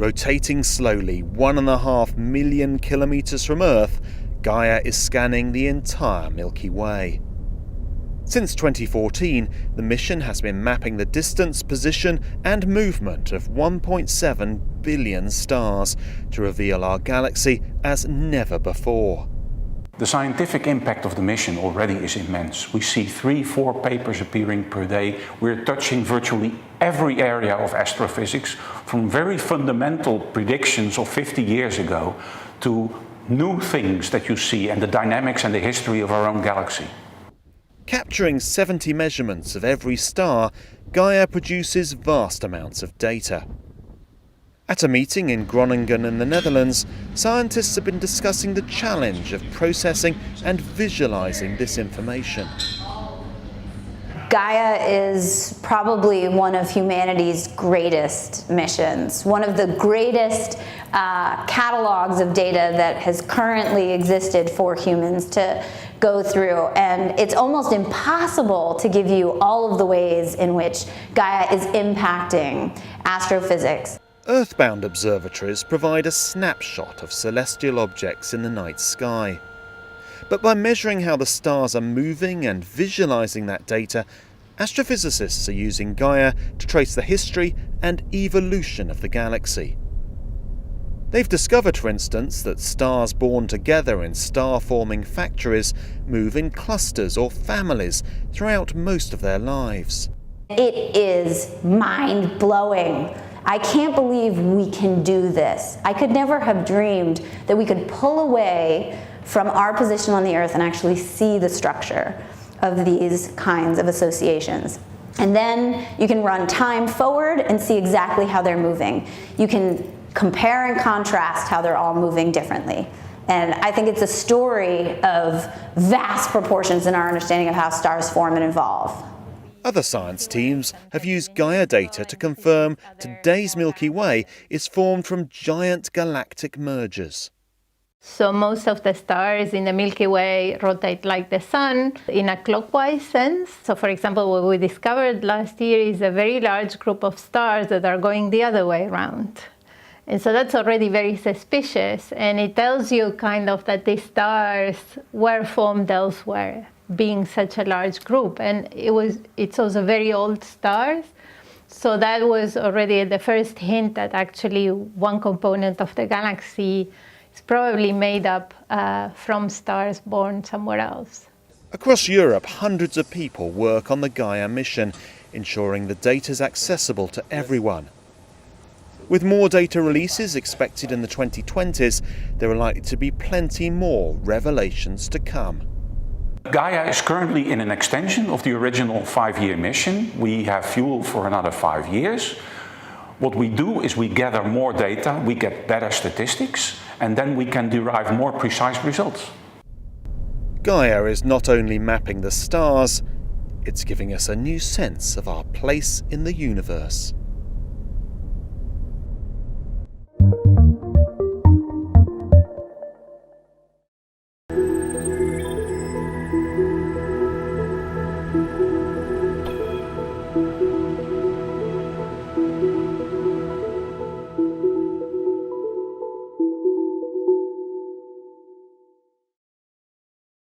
Rotating slowly 1.5 million kilometres from Earth, Gaia is scanning the entire Milky Way. Since 2014, the mission has been mapping the distance, position and movement of 1.7 billion stars to reveal our galaxy as never before. The scientific impact of the mission already is immense. We see 3-4 papers appearing per day. We're touching virtually every area of astrophysics, from very fundamental predictions of 50 years ago to new things that you see and the dynamics and the history of our own galaxy. Capturing 70 measurements of every star, Gaia produces vast amounts of data. At a meeting in Groningen in the Netherlands, scientists have been discussing the challenge of processing and visualizing this information. Gaia is probably one of humanity's greatest missions, one of the greatest catalogs of data that has currently existed for humans to go through, and it's almost impossible to give you all of the ways in which Gaia is impacting astrophysics. Earthbound observatories provide a snapshot of celestial objects in the night sky. But by measuring how the stars are moving and visualizing that data, astrophysicists are using Gaia to trace the history and evolution of the galaxy. They've discovered, for instance, that stars born together in star-forming factories move in clusters or families throughout most of their lives. It is mind-blowing. I can't believe we can do this. I could never have dreamed that we could pull away from our position on the Earth and actually see the structure of these kinds of associations. And then you can run time forward and see exactly how they're moving. You can compare and contrast how they're all moving differently. And I think it's a story of vast proportions in our understanding of how stars form and evolve. Other science teams have used Gaia data to confirm today's Milky Way is formed from giant galactic mergers. So most of the stars in the Milky Way rotate like the sun in a clockwise sense. So for example, what we discovered last year is a very large group of stars that are going the other way around. And so that's already very suspicious, and it tells you kind of that these stars were formed elsewhere, being such a large group. And it's also very old stars. So that was already the first hint that actually one component of the galaxy is probably made up from stars born somewhere else. Across Europe, hundreds of people work on the Gaia mission, ensuring the data is accessible to everyone. With more data releases expected in the 2020s, there are likely to be plenty more revelations to come. Gaia is currently in an extension of the original 5-year mission. We have fuel for another 5 years. What we do is we gather more data, we get better statistics, and then we can derive more precise results. Gaia is not only mapping the stars, it's giving us a new sense of our place in the universe.